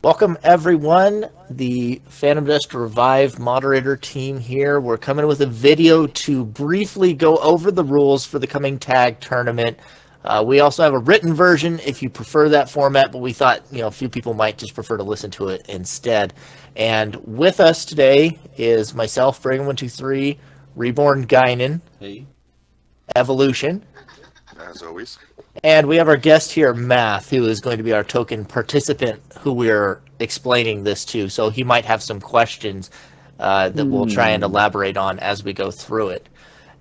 Welcome, everyone. The Phantom Dust Revive moderator team here. We're coming with a video to briefly go over the rules for the coming tag tournament. We also have a written version if you prefer that format, but we thought a few people might just prefer to listen to it instead. And with us today is myself, Bragan123, Reborn Guinan, Hey. Evolution, as always. and we have our guest here, Math, who is going to be our token participant who we're explaining this to. So he might have some questions that we'll try and elaborate on as we go through it.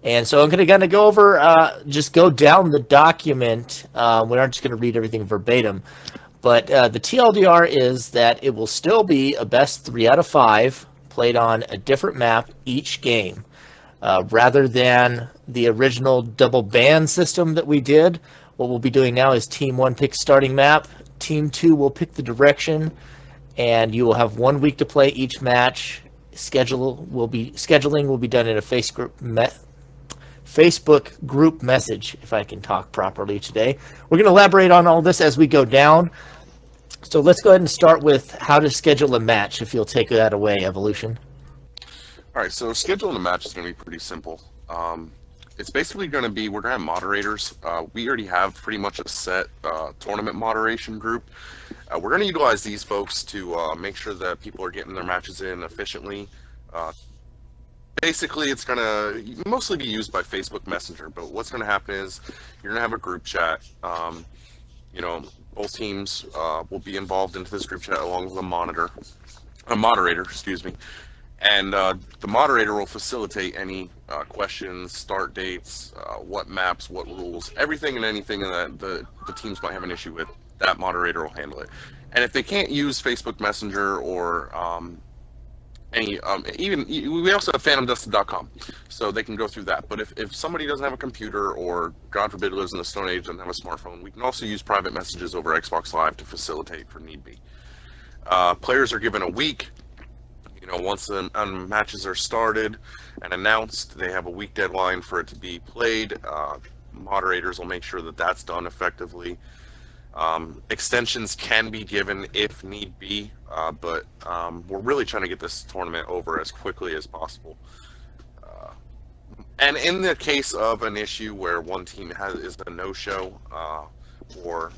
And so I'm going to go over, just go down the document. We aren't just going to read everything verbatim. But the TLDR is that it will still be a best 3 out of 5 played on a different map each game. Rather than the original double ban system that we did, what we'll be doing now is Team 1 picks starting map, Team 2 will pick the direction, and you will have 1 week to play each match. Scheduling will be done in a Facebook group message, if I can talk properly today. We're going to elaborate on all this as we go down. So let's go ahead and start with how to schedule a match, if you'll take that away, Evolution. All right, so scheduling a match is going to be pretty simple. It's basically going to be, we're going to have moderators. We already have pretty much a set tournament moderation group. We're going to utilize these folks to make sure that people are getting their matches in efficiently. Basically, it's going to mostly be used by Facebook Messenger, but what's going to happen is you're going to have a group chat. Both teams will be involved into this group chat along with a moderator, excuse me. And the moderator will facilitate any questions, start dates, what maps, what rules, everything and anything that the teams might have an issue with. That moderator will handle it. And if they can't use Facebook Messenger or we also have phantomdust.com, so they can go through that. But if somebody doesn't have a computer or, God forbid, lives in the Stone Age and doesn't have a smartphone, we can also use private messages over Xbox Live to facilitate for need be. Players are given a week. Once the matches are started and announced, they have a week deadline for it to be played. Moderators will make sure that that's done effectively. Extensions can be given if need be, but we're really trying to get this tournament over as quickly as possible. And in the case of an issue where one team is a no-show or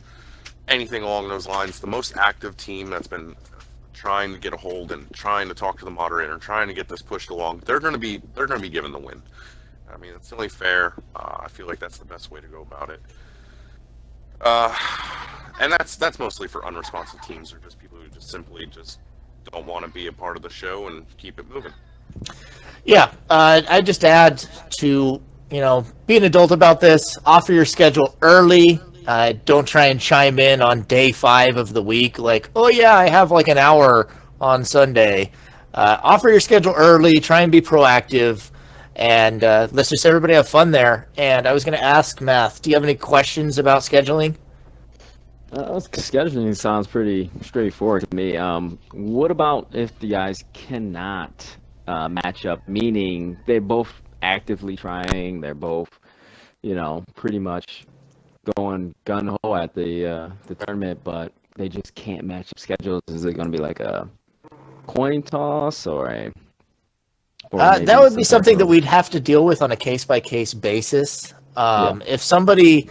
anything along those lines, the most active team that's been trying to get a hold and trying to talk to the moderator and trying to get this pushed along, they're going to be given the win. I mean, it's only fair. I feel like that's the best way to go about it. And that's mostly for unresponsive teams or just people who just simply don't want to be a part of the show and keep it moving. Yeah, I just add to be an adult about this. Offer your schedule early. Don't try and chime in on day 5 of the week like, oh yeah, I have like an hour on Sunday. Offer your schedule early, try and be proactive, and let's just everybody have fun there. And I was going to ask Math, do you have any questions about scheduling? Scheduling sounds pretty straightforward to me. What about if the guys cannot match up, meaning they're both actively trying, they're both, pretty much going gun-ho at the tournament, but they just can't match up schedules? Is it going to be like a coin toss or that would be something that we'd have to deal with on a case-by-case basis. If somebody,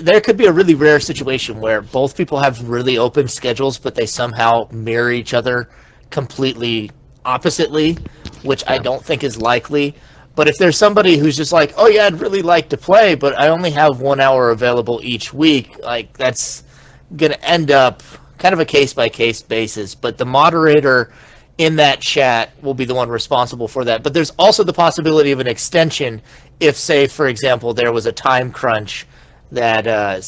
there could be a really rare situation where both people have really open schedules, but they somehow mirror each other completely oppositely, which I don't think is likely. But if there's somebody who's just like, oh yeah, I'd really like to play, but I only have 1 hour available each week, that's going to end up kind of a case-by-case basis. But the moderator in that chat will be the one responsible for that. But there's also the possibility of an extension if, say, for example, there was a time crunch that,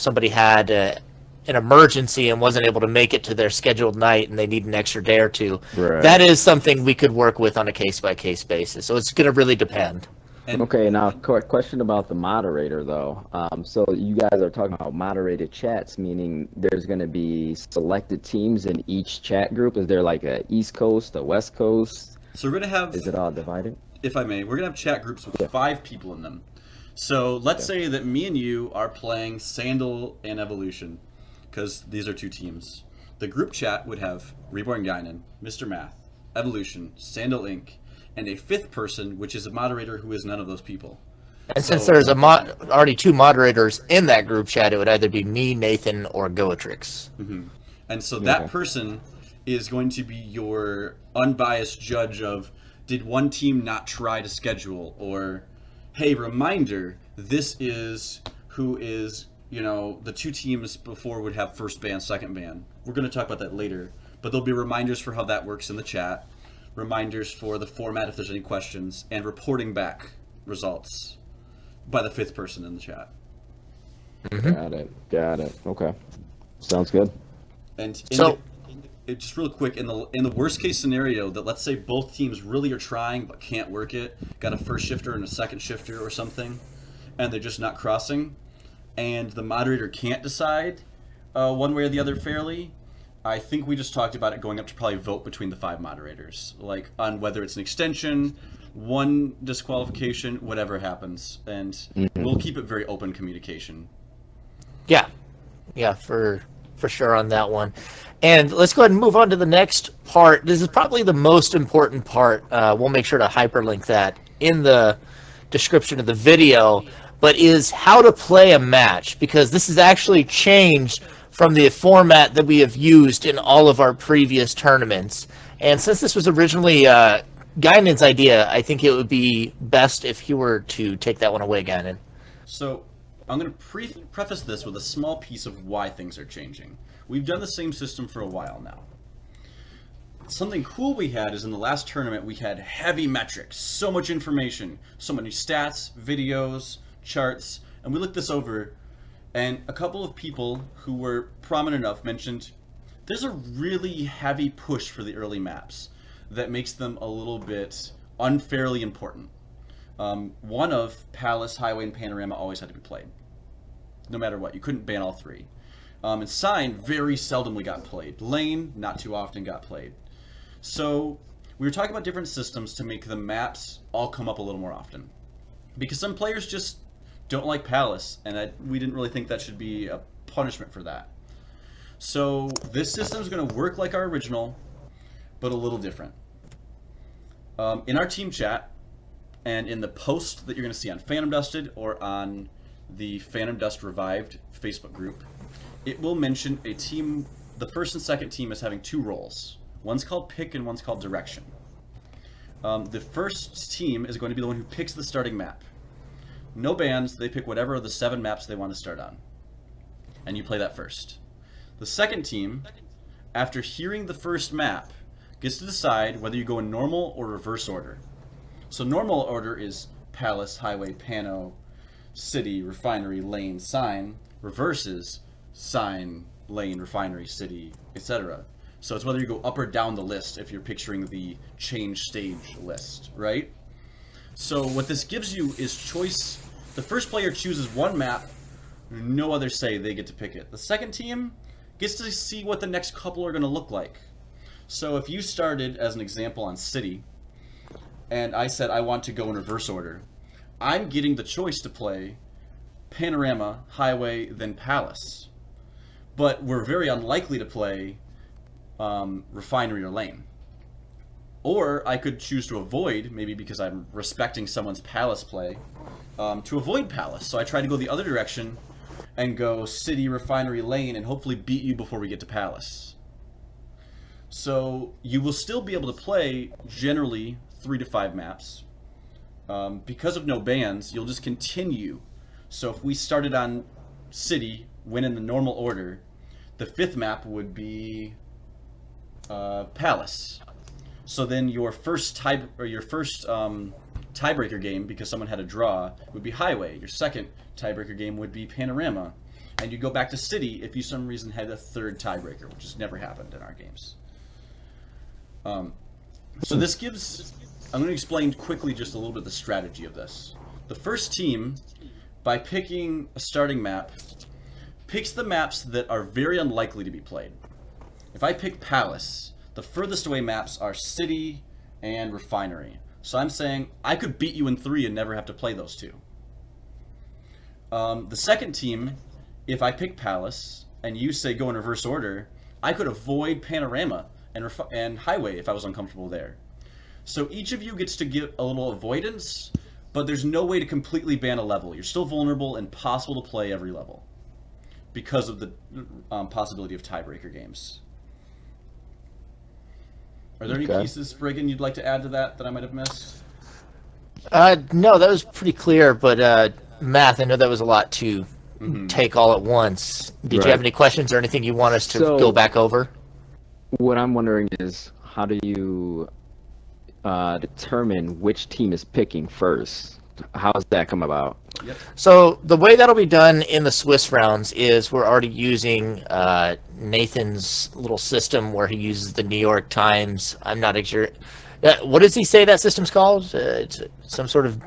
somebody had an emergency and wasn't able to make it to their scheduled night and they need an extra day or two. Right. That is something we could work with on a case-by-case basis. So it's going to really depend. Okay, now question about the moderator though. So you guys are talking about moderated chats, meaning there's going to be selected teams in each chat group. Is there like a East Coast, a West Coast? So we're going to have... Is it all divided? If I may, we're going to have chat groups with 5 people in them. So let's say that me and you are playing Sandal and Evolution, because these are 2 teams. The group chat would have Reborn Guinan, Mr. Math, Evolution, Sandal Inc., and a fifth person, which is a moderator who is none of those people. And since there's already 2 moderators in that group chat, it would either be me, Nathan, or Goatrix. Mm-hmm. And so that person is going to be your unbiased judge of, did one team not try to schedule? Or, hey, reminder, this is who is, the 2 teams before would have first ban, second ban. We're going to talk about that later. But there'll be reminders for how that works in the chat, reminders for the format if there's any questions, and reporting back results by the 5th person in the chat. Mm-hmm. Got it. Okay. Sounds good. And just real quick, in the worst case scenario that, let's say, both teams really are trying but can't work it, got a first shifter and a second shifter or something, and they're just not crossing, and the moderator can't decide one way or the other fairly, I think we just talked about it going up to probably vote between the 5 moderators, like on whether it's an extension, one disqualification, whatever happens, and we'll keep it very open communication. Yeah, for sure on that one. And let's go ahead and move on to the next part. This is probably the most important part. We'll make sure to hyperlink that in the description of the video, but is how to play a match, because this has actually changed from the format that we have used in all of our previous tournaments. And since this was originally Guinan's idea, I think it would be best if you were to take that one away, Guinan. So I'm going to preface this with a small piece of why things are changing. We've done the same system for a while now. Something cool we had is in the last tournament we had heavy metrics, so much information, so many stats, videos, charts, and we looked this over, and a couple of people who were prominent enough mentioned there's a really heavy push for the early maps that makes them a little bit unfairly important. One of Palace, Highway, and Panorama always had to be played, no matter what. You couldn't ban all 3. And Sign very seldomly got played. Lane, not too often got played. So we were talking about different systems to make the maps all come up a little more often, because some players just don't like Palace, and we didn't really think that should be a punishment for that. So this system is going to work like our original, but a little different. In our team chat, and in the post that you're going to see on Phantom Dusted or on the Phantom Dust Revived Facebook group, it will mention a team, the first and second team is having 2 roles. One's called Pick and one's called Direction. The first team is going to be the one who picks the starting map. No bans, they pick whatever of the 7 maps they want to start on. And you play that first. The second team, after hearing the first map, gets to decide whether you go in normal or reverse order. So normal order is Palace, Highway, Pano, City, Refinery, Lane, Sign. Reverse is Sign, Lane, Refinery, City, etc. So it's whether you go up or down the list if you're picturing the change stage list, right? So what this gives you is choice. The first player chooses one map, no other say, they get to pick it. The second team gets to see what the next couple are going to look like. So if you started, as an example, on City, and I said I want to go in reverse order, I'm getting the choice to play Panorama, Highway, then Palace. But we're very unlikely to play Refinery or Lane. Or I could choose to avoid, maybe because I'm respecting someone's Palace play, to avoid Palace. So I try to go the other direction and go City, Refinery, Lane, and hopefully beat you before we get to Palace. So you will still be able to play, generally, 3 to 5 maps. Because of no bans, you'll just continue. So if we started on City, went in the normal order, the 5th map would be Palace. So then your first tiebreaker game, because someone had a draw, would be Highway. Your second tiebreaker game would be Panorama. And you go back to City if you for some reason had a 3rd tiebreaker, which has never happened in our games. So this gives... I'm going to explain quickly just a little bit of the strategy of this. The first team, by picking a starting map, picks the maps that are very unlikely to be played. If I pick Palace, the furthest away maps are City and Refinery. So I'm saying I could beat you in 3 and never have to play those 2. The second team, if I pick Palace and you say go in reverse order, I could avoid Panorama and Highway if I was uncomfortable there. So each of you gets to get a little avoidance, but there's no way to completely ban a level. You're still vulnerable and possible to play every level because of the possibility of tiebreaker games. Are there any pieces, Spriggan, you'd like to add to that I might have missed? No, that was pretty clear, but Math, I know that was a lot to take all at once. Did you have any questions or anything you want us to go back over? What I'm wondering is, how do you determine which team is picking first? How does that come about? Yep. So the way that'll be done in the Swiss rounds is we're already using Nathan's little system where he uses the New York Times. I'm not sure. What does he say that system's called? It's some sort of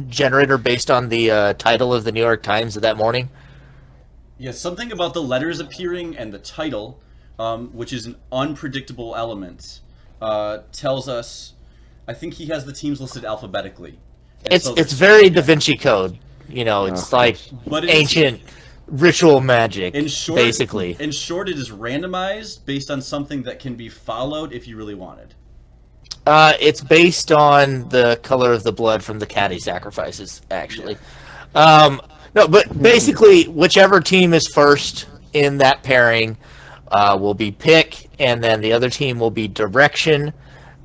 generator based on the title of the New York Times of that morning. Yeah, something about the letters appearing and the title, which is an unpredictable element, tells us. I think he has the teams listed alphabetically. It's very Da Vinci Code. You know, it's like ancient ritual magic, basically. In short, it is randomized based on something that can be followed if you really wanted. It's based on the color of the blood from the caddy sacrifices, actually. No, but basically, whichever team is first in that pairing will be pick, and then the other team will be direction.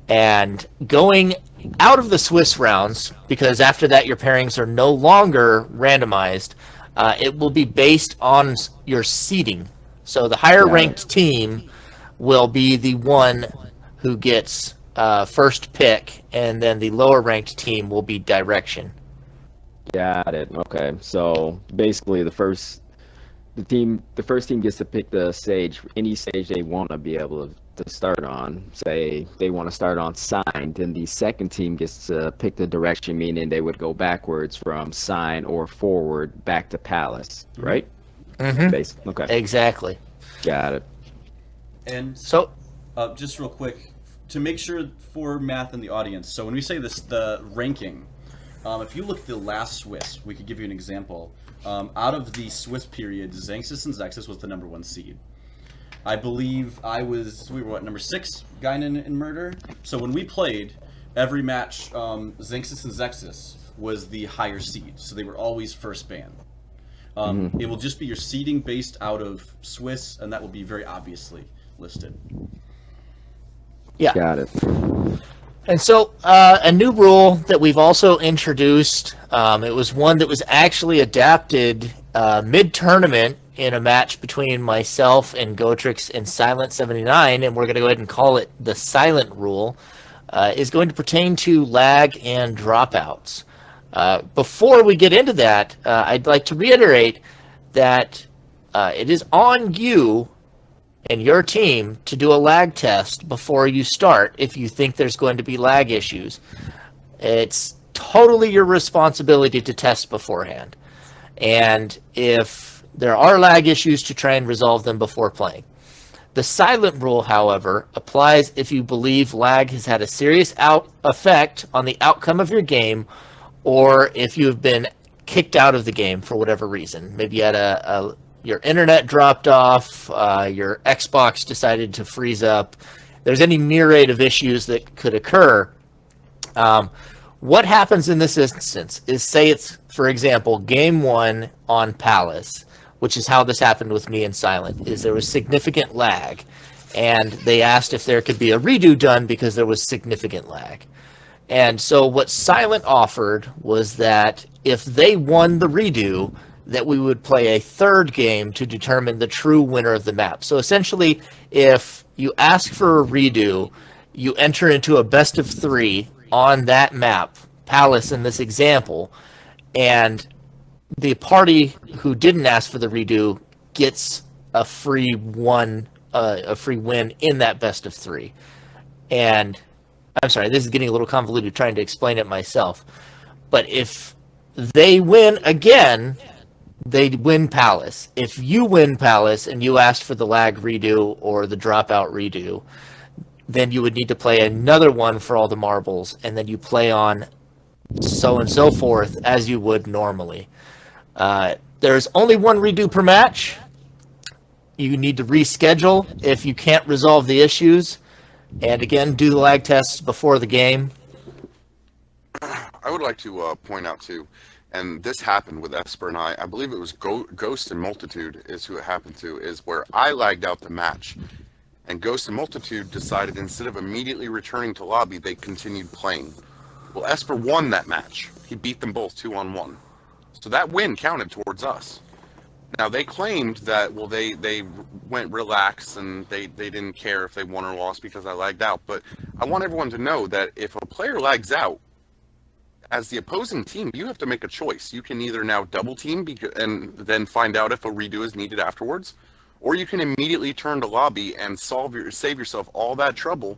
And going out of the Swiss rounds, because after that your pairings are no longer randomized, it will be based on your seeding. So the higher ranked team will be the one who gets first pick, and then the lower ranked team will be direction. Got it. Okay. So basically, the first team gets to pick the stage, any stage they want to be able to start on. Say they want to start on sign, then the second team gets to pick the direction, meaning they would go backwards from sign or forward back to palace, right? Mm-hmm. Okay. Exactly. Got it. And so, just real quick, to make sure for Math in the audience, so when we say this, the ranking, if you look at the last Swiss, we could give you an example. Out of the Swiss period, Xanxus and Zexus was the #1 seed. I believe we were number 6, Guinan and Murder. So when we played, every match, Xanxus and Zexus was the higher seed. So they were always first ban. It will just be your seeding based out of Swiss, and that will be very obviously listed. Yeah. Got it. And so a new rule that we've also introduced, it was one that was actually adapted mid-tournament in a match between myself and Gotrix and Silent79, and we're going to go ahead and call it the Silent Rule, is going to pertain to lag and dropouts. Before we get into that, I'd like to reiterate that it is on you and your team to do a lag test before you start if you think there's going to be lag issues. It's totally your responsibility to test beforehand. And if there are lag issues, to try and resolve them before playing. The silent rule, however, applies if you believe lag has had a serious effect on the outcome of your game, or if you have been kicked out of the game for whatever reason. Maybe you had your internet dropped off, your Xbox decided to freeze up. There's any myriad of issues that could occur. What happens in this instance is, say it's, for example, game 1 on Palace, which is how this happened with me and Silent, is there was significant lag, and they asked if there could be a redo done because there was significant lag. And so what Silent offered was that if they won the redo, that we would play a third game to determine the true winner of the map. So essentially, if you ask for a redo, you enter into a best of 3 on that map, Palace in this example, and the party who didn't ask for the redo gets a free win in that best of 3. And I'm sorry, this is getting a little convoluted trying to explain it myself. But if they win again, they win Palace. If you win Palace and you asked for the lag redo or the dropout redo, then you would need to play another one for all the marbles, and then you play on so and so forth as you would normally. There's only one redo per match. You need to reschedule if you can't resolve the issues. And again, do the lag tests before the game. I would like to point out too, and this happened with Esper and I believe it was Ghost and Multitude is who it happened to, is where I lagged out the match. And Ghost and Multitude decided instead of immediately returning to lobby, they continued playing. Well, Esper won that match. He beat them both 2-on-1. So that win counted towards us. Now, they claimed that, well, they went relaxed and they didn't care if they won or lost because I lagged out. But I want everyone to know that if a player lags out, as the opposing team, you have to make a choice. You can either now double team and then find out if a redo is needed afterwards, or you can immediately turn to lobby and save yourself all that trouble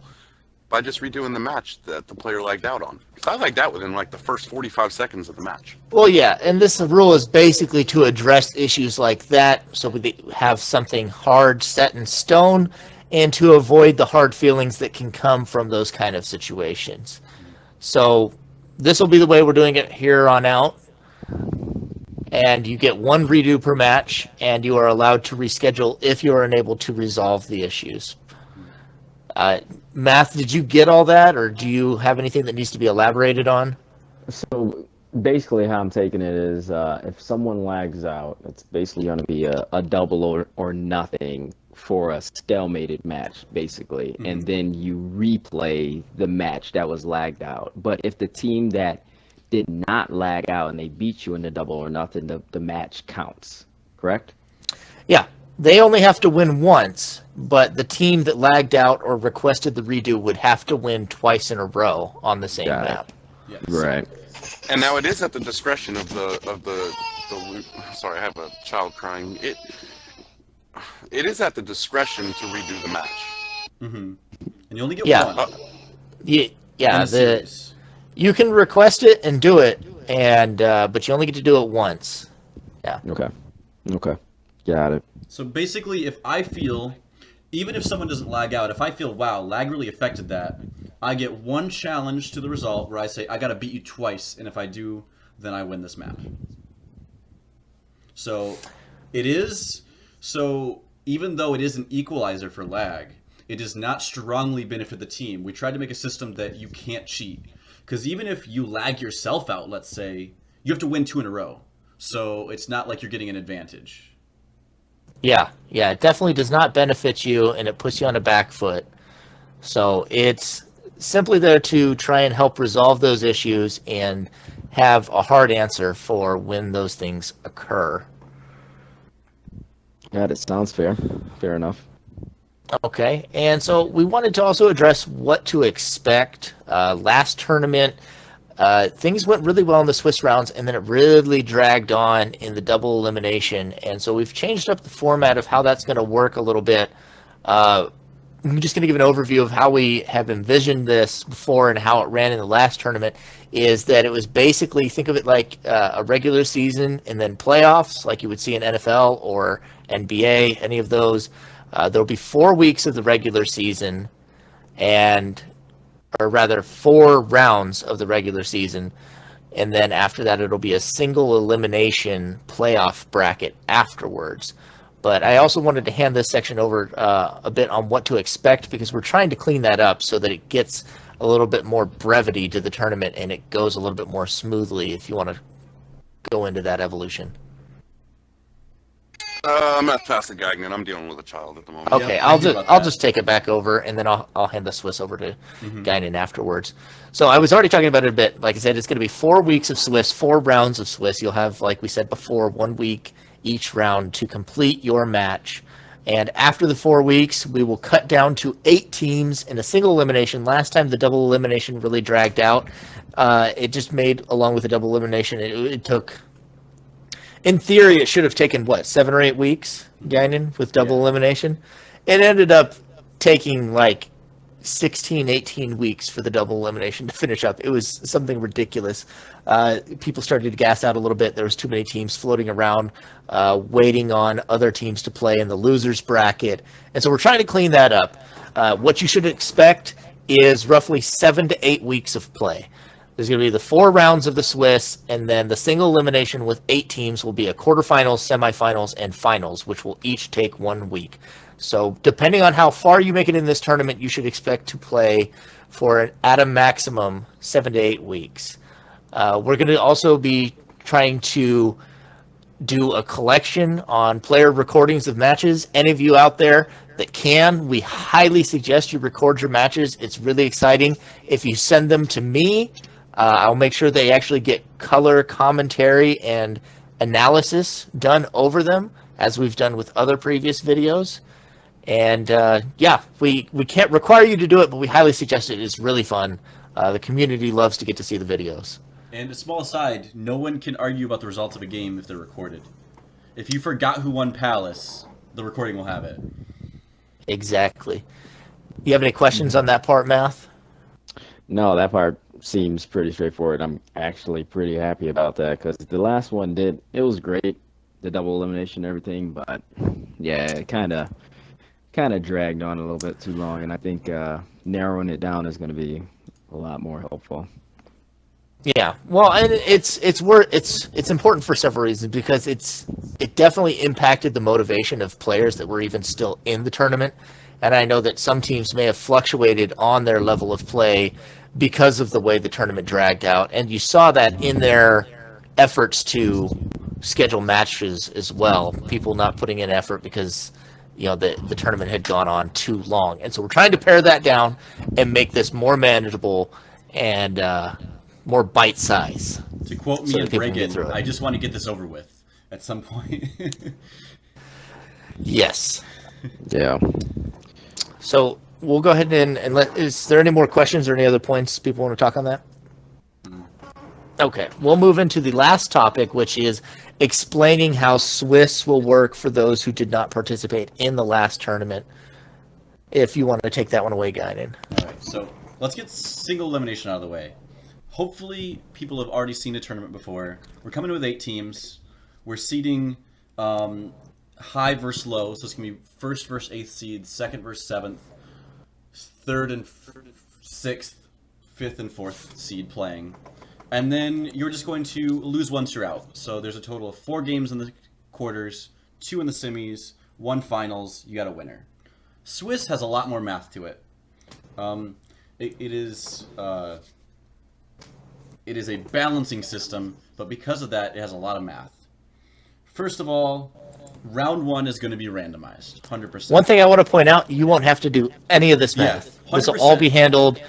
by just redoing the match that the player lagged out on. So I lagged out within like the first 45 seconds of the match. Well, yeah, and this rule is basically to address issues like that, so we have something hard set in stone, and to avoid the hard feelings that can come from those kind of situations. So this will be the way we're doing it here on out. And you get one redo per match, and you are allowed to reschedule if you are unable to resolve the issues. Math, did you get all that, or do you have anything that needs to be elaborated on? So basically how I'm taking it is if someone lags out, it's basically going to be a double or nothing for a stalemated match, basically. Mm-hmm. And then you replay the match that was lagged out. But if the team that did not lag out and they beat you in the double or nothing, the match counts, correct? Yeah. They only have to win once, but the team that lagged out or requested the redo would have to win twice in a row on the same map. Yes. Right. And now it is at the discretion of the sorry, I have a child crying. It is at the discretion to redo the match. Mm-hmm. And you only get one. You can request it and do it, and but you only get to do it once. Yeah. Okay. Got it. So basically, if I feel, even if someone doesn't lag out, if I feel, wow, lag really affected that, I get one challenge to the result where I say, I gotta beat you twice, and if I do, then I win this map. So even though it is an equalizer for lag, it does not strongly benefit the team. We tried to make a system that you can't cheat. Because even if you lag yourself out, let's say, you have to win 2 in a row. So it's not like you're getting an advantage. Yeah, it definitely does not benefit you, and it puts you on a back foot. So it's simply there to try and help resolve those issues and have a hard answer for when those things occur. Yeah, that sounds fair. Fair enough. Okay, and so we wanted to also address what to expect. Last tournament, things went really well in the Swiss rounds, and then it really dragged on in the double elimination. And so we've changed up the format of how that's going to work a little bit. I'm just going to give an overview of how we have envisioned this before and how it ran in the last tournament. Is that it was basically, think of it like a regular season and then playoffs, like you would see in NFL or NBA, any of those. There'll be 4 weeks of the regular season, or rather 4 rounds of the regular season, and then after that it'll be a single elimination playoff bracket afterwards. But I also wanted to hand this section over a bit on what to expect, because we're trying to clean that up so that it gets a little bit more brevity to the tournament and it goes a little bit more smoothly, if you want to go into that evolution. I'm at Plastic Gagnon. I'm dealing with a child at the moment. Okay, Yeah, I'll just take it back over, and then I'll hand the Swiss over to Gagnon afterwards. So I was already talking about it a bit. Like I said, it's going to be 4 weeks of Swiss, 4 rounds of Swiss. You'll have, like we said before, 1 week each round to complete your match. And after the 4 weeks, we will cut down to 8 teams in a single elimination. Last time the double elimination really dragged out. It just made, along with the double elimination, it took... In theory, it should have taken, 7 or 8 weeks, Gagnon, with double elimination? It ended up taking, 16, 18 weeks for the double elimination to finish up. It was something ridiculous. People started to gas out a little bit. There was too many teams floating around, waiting on other teams to play in the losers bracket. And so we're trying to clean that up. What you should expect is roughly 7 to 8 weeks of play. There's going to be the 4 rounds of the Swiss, and then the single elimination with 8 teams will be a quarterfinals, semifinals, and finals, which will each take 1 week. So depending on how far you make it in this tournament, you should expect to play for at a maximum 7 to 8 weeks. We're going to also be trying to do a collection on player recordings of matches. Any of you out there that can, we highly suggest you record your matches. It's really exciting. If you send them to me, I'll make sure they actually get color commentary and analysis done over them, as we've done with other previous videos. And we can't require you to do it, but we highly suggest it. It's really fun. The community loves to get to see the videos. And a small aside, no one can argue about the results of a game if they're recorded. If you forgot who won Palace, the recording will have it. Exactly. You have any questions on that part, Math? No, that part seems pretty straightforward. I'm actually pretty happy about that because the last one it was great, the double elimination and everything, but yeah, it kind of dragged on a little bit too long, and I think narrowing it down is going to be a lot more helpful. Yeah, well, and it's important for several reasons, because it definitely impacted the motivation of players that were even still in the tournament, and I know that some teams may have fluctuated on their level of play because of the way the tournament dragged out, and you saw that in their efforts to schedule matches as well. People not putting in effort because the tournament had gone on too long, and so we're trying to pare that down and make this more manageable and more bite size. To quote me and Reagan, I just want to get this over with at some point. Yes. Yeah. So we'll go ahead and is there any more questions or any other points people want to talk on that? Okay, we'll move into the last topic, which is explaining how Swiss will work for those who did not participate in the last tournament. If you want to take that one away, Guinan. All right, so let's get single elimination out of the way. Hopefully, people have already seen a tournament before. We're coming with 8 teams. We're seeding high versus low, so it's going to be 1st versus 8th seed, 2nd versus 7th, 3rd and 6th, 5th and 4th seed playing. And then you're just going to lose once you're out. So there's a total of 4 games in the quarters, 2 in the semis, 1 finals. You got a winner. Swiss has a lot more math to it. It is a balancing system, but because of that, it has a lot of math. First of all, round 1 is going to be randomized, 100%. One thing I want to point out, you won't have to do any of this math. Yeah, this will all be handled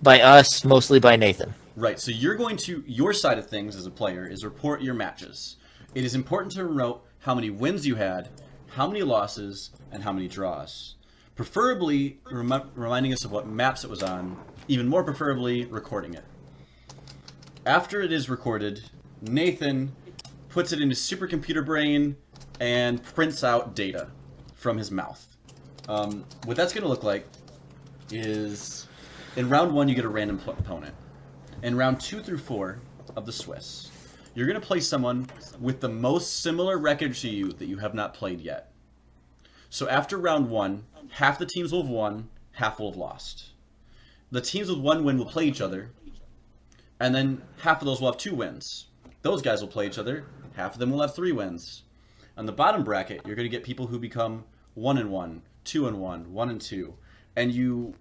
by us, mostly by Nathan. Right, so you're going to, your side of things as a player is report your matches. It is important to note how many wins you had, how many losses, and how many draws. Preferably reminding us of what maps it was on, even more preferably recording it. After it is recorded, Nathan puts it in his supercomputer brain and prints out data from his mouth. What that's going to look like is, in round 1 you get a random opponent. In round 2 through 4 of the Swiss, you're going to play someone with the most similar record to you that you have not played yet. So after round 1, half the teams will have won, half will have lost. The teams with 1 win will play each other, and then half of those will have 2 wins. Those guys will play each other, half of them will have 3 wins. On the bottom bracket, you're going to get people who become 1-1, 2-1, 1-2, and you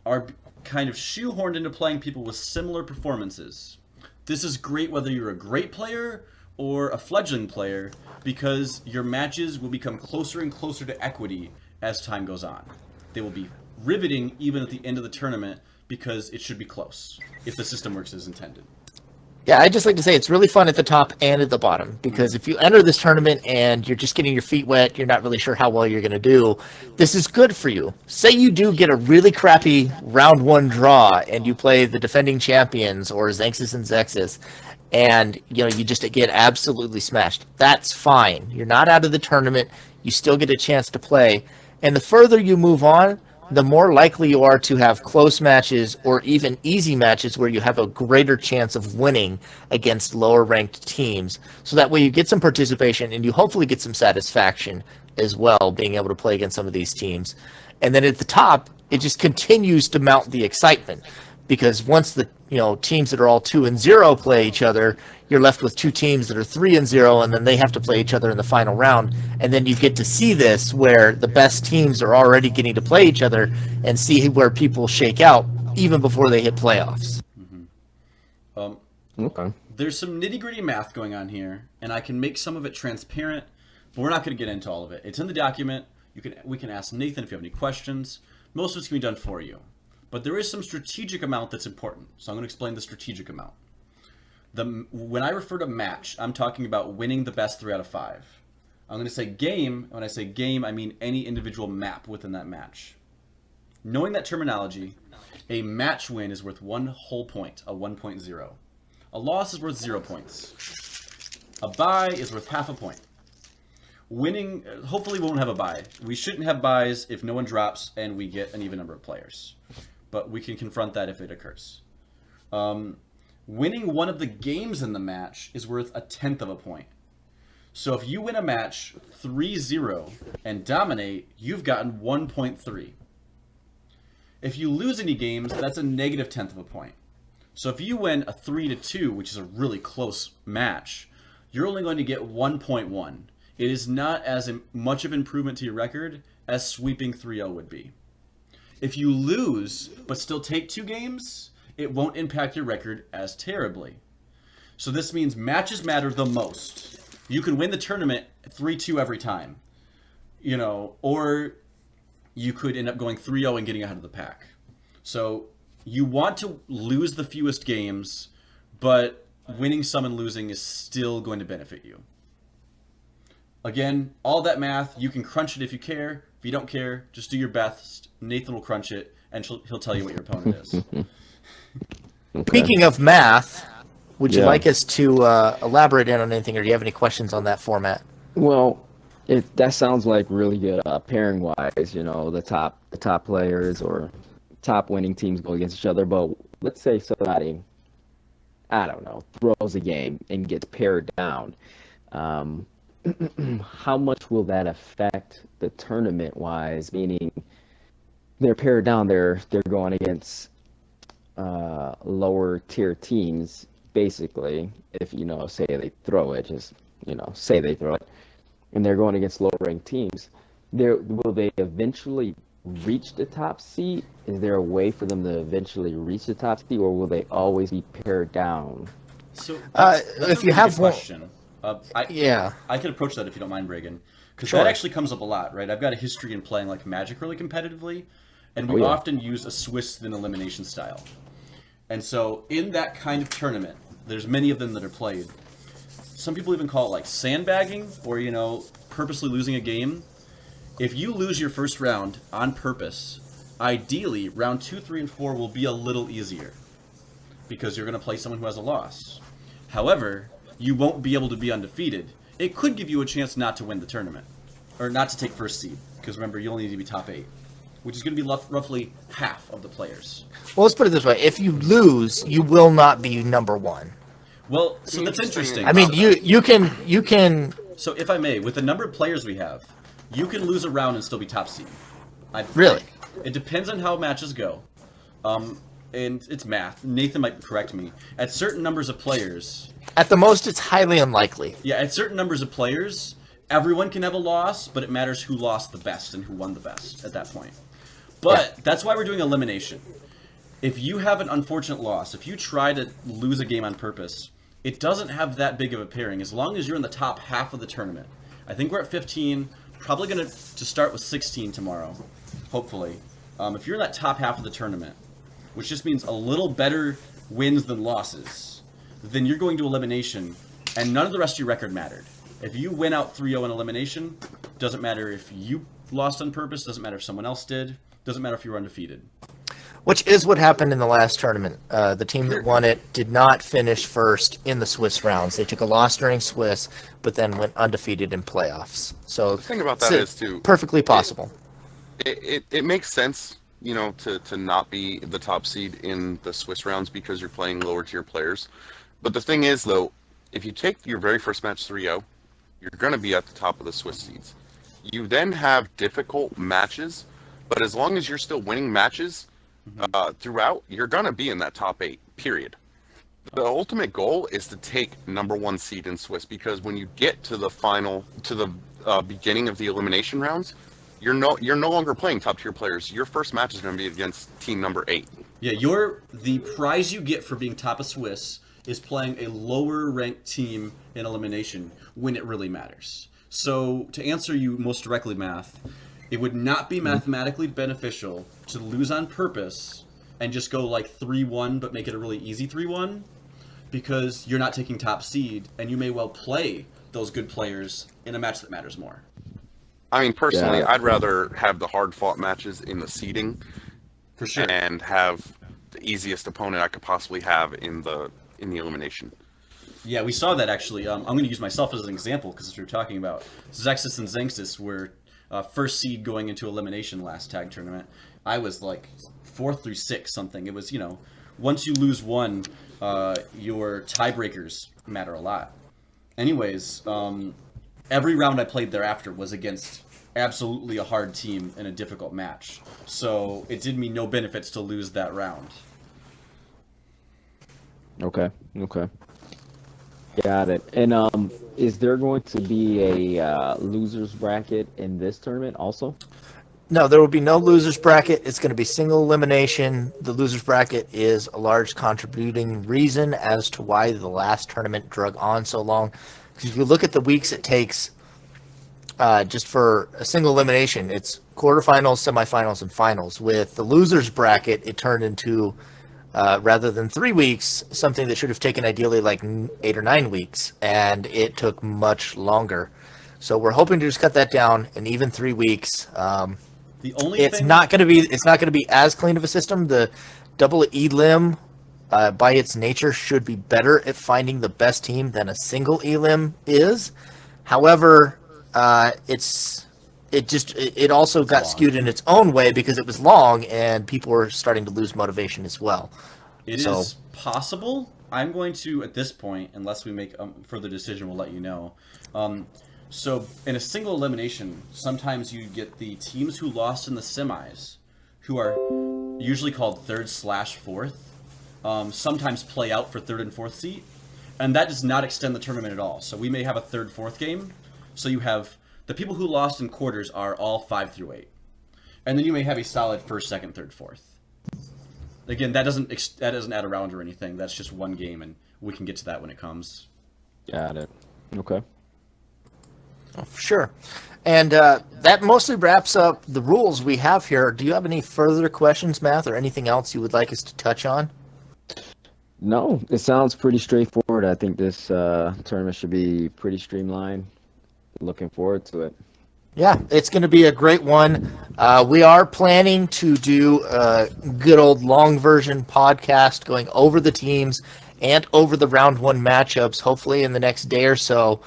are kind of shoehorned into playing people with similar performances. This is great whether you're a great player or a fledgling player, because your matches will become closer and closer to equity as time goes on. They will be riveting even at the end of the tournament, because it should be close if the system works as intended. Yeah, I'd just like to say it's really fun at the top and at the bottom, because if you enter this tournament and you're just getting your feet wet, you're not really sure how well you're going to do, this is good for you. Say you do get a really crappy round 1 draw and you play the defending champions or Xanxus and Zexus, and you just get absolutely smashed. That's fine. You're not out of the tournament. You still get a chance to play. And the further you move on, the more likely you are to have close matches or even easy matches where you have a greater chance of winning against lower ranked teams. So that way you get some participation and you hopefully get some satisfaction as well, being able to play against some of these teams. And then at the top, it just continues to mount the excitement, because once the teams that are all 2-0 play each other, you're left with two teams that are 3-0, and then they have to play each other in the final round. And then you get to see this where the best teams are already getting to play each other and see where people shake out even before they hit playoffs. Okay. There's some nitty-gritty math going on here, and I can make some of it transparent, but we're not going to get into all of it. It's in the document. We can ask Nathan if you have any questions. Most of it's going to be done for you. But there is some strategic amount that's important, so I'm going to explain the strategic amount. When I refer to match, I'm talking about winning the best 3 out of 5. I'm going to say game. When I say game, I mean any individual map within that match. Knowing that terminology, a match win is worth 1 whole point, a 1.0. A loss is worth 0 points. A bye is worth half a point. Winning, hopefully we won't have a bye. We shouldn't have byes if no one drops and we get an even number of players. But we can confront that if it occurs. Winning one of the games in the match is worth 1/10 of a point. So if you win a match 3-0 and dominate, you've gotten 1.3. If you lose any games, that's a negative 1/10 of a point. So if you win a 3-2, which is a really close match, you're only going to get 1.1. It is not as much of improvement to your record as sweeping 3-0 would be. If you lose, but still take 2 games, it won't impact your record as terribly. So this means matches matter the most. You can win the tournament 3-2 every time, or you could end up going 3-0 and getting ahead of the pack. So you want to lose the fewest games, but winning some and losing is still going to benefit you. Again, all that math, you can crunch it if you care. If you don't care, just do your best. Nathan will crunch it, and he'll tell you what your opponent is. Okay. Speaking of math, would you like us to elaborate on anything, or do you have any questions on that format? Well, that sounds like really good pairing wise. The top players or top winning teams go against each other. But let's say somebody, I don't know, throws a game and gets paired down. How much will that affect the tournament wise? Meaning, they're paired down. They're going against lower tier teams. Basically, if say they throw it, say they throw it, and they're going against lower ranked teams. Will they eventually reach the top seed? Is there a way for them to eventually reach the top seed, or will they always be paired down? So that's if a you have one question. Yeah. I could approach that if you don't mind, Reagan, because Sure. that actually comes up a lot, right? I've got a history in playing like Magic really competitively, and we often use a Swiss than elimination style. And so in that kind of tournament, there's many of them that are played. Some people even call it like sandbagging, or purposely losing a game. If you lose your first round on purpose, ideally round 2, 3, and 4 will be a little easier because you're going to play someone who has a loss. However, you won't be able to be undefeated. It could give you a chance not to win the tournament, or not to take first seed, because remember, you only need to be top 8, which is going to be roughly half of the players. Well, let's put it this way. If you lose, you will not be number 1. Well, so that's interesting. I mean, you can... So if I may, with the number of players we have, you can lose a round and still be top seed. Really? It depends on how matches go. And it's math. Nathan might correct me. At certain numbers of players... At the most, it's highly unlikely. Yeah, at certain numbers of players, everyone can have a loss, but it matters who lost the best and who won the best at that point. But that's why we're doing elimination. If you have an unfortunate loss, if you try to lose a game on purpose, it doesn't have that big of a pairing as long as you're in the top half of the tournament. I think we're at 15, probably going to start with 16 tomorrow, hopefully. If you're in that top half of the tournament, which just means a little better wins than losses, then you're going to elimination, and none of the rest of your record mattered. If you win out 3-0 in elimination, doesn't matter if you lost on purpose, doesn't matter if someone else did, doesn't matter if you were undefeated. Which is what happened in the last tournament. The team that won it did not finish first in the Swiss rounds. They took a loss during Swiss, but then went undefeated in playoffs. So The thing about that is, too, perfectly possible. It makes sense, to not be the top seed in the Swiss rounds because you're playing lower tier players. But the thing is, though, if you take your very first match 3-0, you're going to be at the top of the Swiss seeds. You then have difficult matches, but as long as you're still winning matches, throughout, you're gonna be in that top 8. Period. The ultimate goal is to take #1 seed in Swiss, because when you get to the beginning of the elimination rounds, you're no longer playing top tier players. Your first match is going to be against team number 8. Yeah, the prize you get for being top of Swiss is playing a lower ranked team in elimination when it really matters. So to answer you most directly, Math, it would not be mathematically beneficial to lose on purpose and just go like 3-1 but make it a really easy 3-1, because you're not taking top seed and you may well play those good players in a match that matters more. I mean, personally, I'd rather have the hard-fought matches in the seeding, for sure, and have the easiest opponent I could possibly have in the elimination. Yeah, we saw that actually. I'm going to use myself as an example because as we were talking about, Zexus and Zenxus were first seed going into elimination last tag tournament. I was like 4th through 6th something. It was, once you lose one, your tiebreakers matter a lot. Anyways, every round I played thereafter was against absolutely a hard team in a difficult match. So it did me no benefits to lose that round. Okay. Got it. And is there going to be a losers bracket in this tournament also? No, there will be no losers bracket. It's going to be single elimination. The losers bracket is a large contributing reason as to why the last tournament drug on so long. Because if you look at the weeks it takes just for a single elimination, it's quarterfinals, semifinals, and finals. With the losers bracket, it turned into, rather than 3 weeks, something that should have taken ideally like 8 or 9 weeks, and it took much longer. So we're hoping to just cut that down in even 3 weeks. It's not going to be as clean of a system. The double elim, by its nature, should be better at finding the best team than a single elim is. However, it also got skewed in its own way because it was long and people were starting to lose motivation as well. It is possible. I'm going to, at this point, unless we make a further decision, we'll let you know. So in a single elimination, sometimes you get the teams who lost in the semis, who are usually called 3rd/4th, sometimes play out for 3rd and 4th seat, and that does not extend the tournament at all. So we may have a 3rd, 4th game. So you have the people who lost in quarters are all 5 through 8, and then you may have a solid 1st, 2nd, 3rd, 4th. Again, that doesn't add a round or anything. That's just one game, and we can get to that when it comes. Got it. Okay. Oh, sure. And that mostly wraps up the rules we have here. Do you have any further questions, Matt, or anything else you would like us to touch on? No, it sounds pretty straightforward. I think this tournament should be pretty streamlined. Looking forward to it. Yeah, it's going to be a great one. We are planning to do a good old long version podcast going over the teams and over the round 1 matchups, hopefully in the next day or so,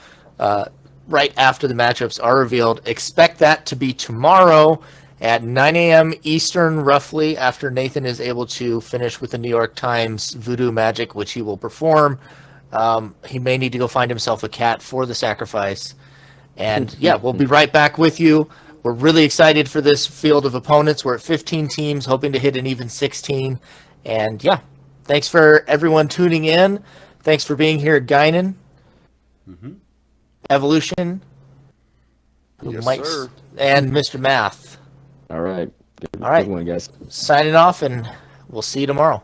right after the matchups are revealed. Expect that to be tomorrow at 9 a.m. Eastern, roughly, after Nathan is able to finish with the New York Times Voodoo Magic, which he will perform. He may need to go find himself a cat for the sacrifice. And yeah, we'll be right back with you. We're really excited for this field of opponents. We're at 15 teams, hoping to hit an even 16. And yeah, thanks for everyone tuning in. Thanks for being here, Guinan. Evolution. Yes, Mike, sir. and Mr. Math. All right. All right. Good one, guys. Signing off, and we'll see you tomorrow.